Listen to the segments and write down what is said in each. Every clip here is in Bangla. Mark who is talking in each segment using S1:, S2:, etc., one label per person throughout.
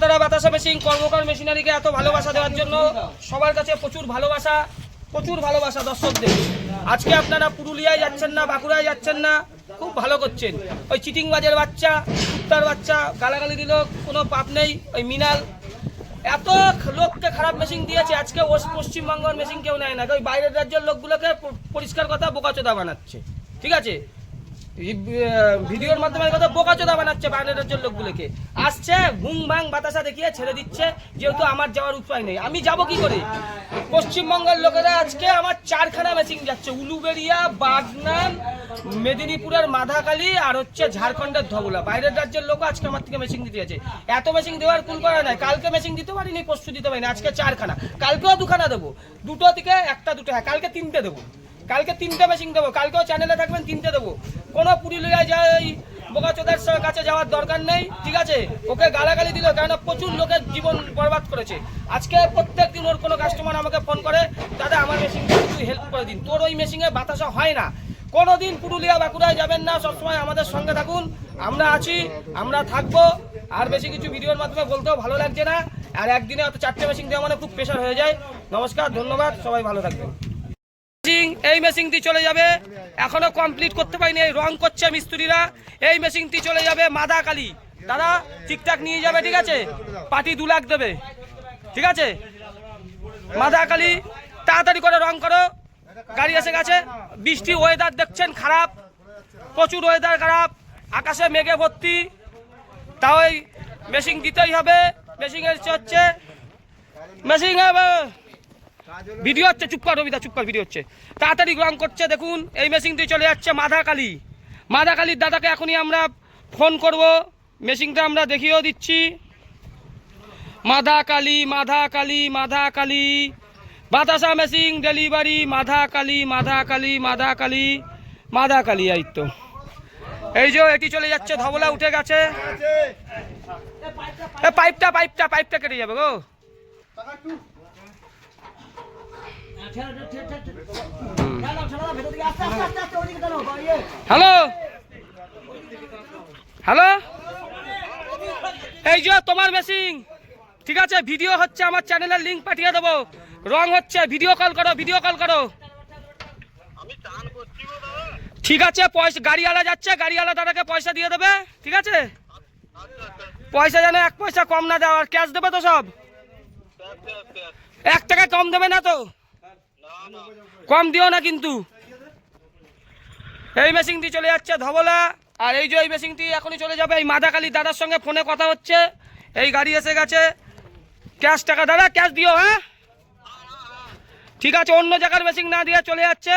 S1: তারা বাতাসা মেশিন কর্মকার মেশিনারিকে এত ভালোবাসা দেওয়ার জন্য সবার কাছে প্রচুর ভালোবাসা দর্শকদের। আজকে আপনারা পুরুলিয়ায় যাচ্ছেন না, বাঁকুড়ায় যাচ্ছেন না, খুব ভালো করছেন। ওই চিটিংবাজের বাচ্চা, কুত্তার বাচ্চা গালাগালি দিল, কোনো পাপ নেই। ওই মিনাল এত লোককে খারাপ মেশিন দিয়েছে, আজকে পশ্চিমবঙ্গের মেশিন কেউ নেয় না। ওই বাইরের রাজ্যের লোকগুলোকে পরিষ্কার কথা বোকাচোদা বানাচ্ছে, ঠিক আছে? ভিডিওর মাধ্যমে কথা বোকাচোদা বানাচ্ছে বাইরের রাজ্যের লোকগুলোকে। আসছে ভুং ভাং বাতাসা দেখিয়ে ছেড়ে দিচ্ছে, যেহেতু আমার যাওয়ার উপায় নেই। আমি যাব কি করে? পশ্চিমবঙ্গের লোকেরা আজকে আমার 4খানা মেশিন যাচ্ছে, উলুবেড়িয়া, বাগনান, মেদিনীপুরের মাধাকালী আর হচ্ছে ঝাড়খণ্ডের ধবলা। বাইরের রাজ্যের লোক আজকে আমার থেকে মেশিন দিতে আছে। এত মেশিন দেওয়ার কুল করা নাই। কালকে মেশিন দিতে পারিনি, পরশু দিতে পারিনি, আজকে 4খানা। কালকেও 2খানা দেবো, দুটো থেকে একটা দুটো, হ্যাঁ কালকে 3টে দেবো, কালকে 3টে মেশিন দেবো, কালকেও চ্যানেলে থাকবেন 3টে দেবো। কোনো পুরুলিয়ায় যায় বোকাচোদার কাছে যাওয়ার দরকার নেই, ঠিক আছে? ওকে গালাগালি দিল, কেন প্রচুর লোকের জীবন বরবাদ করেছে। আজকে প্রত্যেক দিন ওর কোনো কাস্টমার আমাকে ফোন করে, দাদা আমার মেশিনটা একটু হেল্প করে দিন। তোর ওই মেশিনে বাতাসা হয় না। কোনোদিন পুরুলিয়া বাঁকুড়ায় যাবেন না, সবসময় আমাদের সঙ্গে থাকুন, আমরা আছি, আমরা থাকবো। আর বেশি কিছু ভিডিওর মাধ্যমে বলতেও ভালো লাগছে না। আর একদিনে অত 4টে মেশিন দেওয়া মানে খুব প্রেশার হয়ে যায়। নমস্কার, ধন্যবাদ, সবাই ভালো থাকবেন। এই মেশিনটি চলে যাবে, এখনো কমপ্লিট করতে পারিনি, এই রং করছে মিস্ত্রিরা। এই মেশিনটি চলে যাবে মাদাকালী, দাদা ঠিকঠাক নিয়ে যাবে, ঠিক আছে? পার্টি 2 লাখ দেবে, ঠিক আছে? মাদাকালী তাড়াতাড়ি করে রং করো, গাড়ি এসে গেছে। বৃষ্টি, ওয়েদার দেখছেন খারাপ, প্রচুর ওয়েদার খারাপ, আকাশে মেঘে ভর্তি, তাও এই মেশিন দিতেই হবে। মেশিনের হচ্ছে মেশিন ভিডিও হচ্ছে, চুপ কর রবিদা, চুপ কর, ভিডিও হচ্ছে। তাড়াতাড়ি রং করছে, দেখুন এই মেশিনটি চলে যাচ্ছে মাদাকালীর দাদাকে এখনই আমরা ফোন করব। মেশিনটা আমরা দেখিয়েও দিচ্ছি। মাদাকালী বাতাসা মেশিন ডেলিভারি, মাদাকালী এই তো, এই যে এটি চলে যাচ্ছে, ধবলা উঠে গেছে। পাইপটা কেটে যাবে গো। হ্যালো, এই যে তোমার মেশিন, ঠিক আছে? ভিডিও হচ্ছে, আমার চ্যানেলের লিংক পাঠিয়ে দেবো। রং হচ্ছে, ভিডিও কল করো। ঠিক আছে, পয়সা গাড়িওয়ালা যাচ্ছে, গাড়িওয়ালা দাদাকে পয়সা দিয়ে দেবে, ঠিক আছে? পয়সা যেন 1 পয়সা কম না দেওয়ার, ক্যাশ দেবে তো সব? 1 টাকা কম দেবে না তো? কম দিও না কিন্তু। এই মেশিনটি চলে যাচ্ছে ধবলা, আর এই যে এই মেশিনটি এখনই চলে যাবে এই মাদাকালী দাদার সঙ্গে ফোনে কথা হচ্ছে। এই গাড়ি এসে গেছে, ক্যাশ টাকা দাদা, ক্যাশ দিও, হ্যাঁ ঠিক আছে? অন্য জায়গার মেশিন না দিয়ে চলে যাচ্ছে,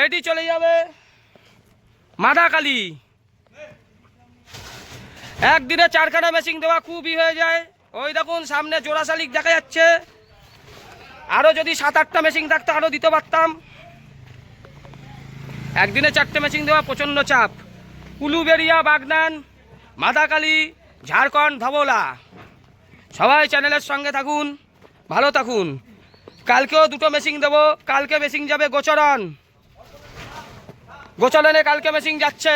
S1: এটি চলে যাবে মাদাকালী। একদিনে 4খানা মেশিন দেওয়া খুবই হয়ে যায়। ওই দেখুন সামনে জোড়া শালিক দেখা যাচ্ছে, আরও যদি 7-8টা মেশিন থাকতো আরও দিতে পারতাম। একদিনে 4টে মেশিন দেওয়া প্রচণ্ড চাপ। উলুবেড়িয়া, বাগনান, মাদাকালী, ঝাড়খণ্ড, ধবলা, সবাই চ্যানেলের সঙ্গে থাকুন, ভালো থাকুন। কালকেও 2টো মেশিন দেবো। কালকে মেশিন যাবে গোচরণে, কালকে মেশিন যাচ্ছে।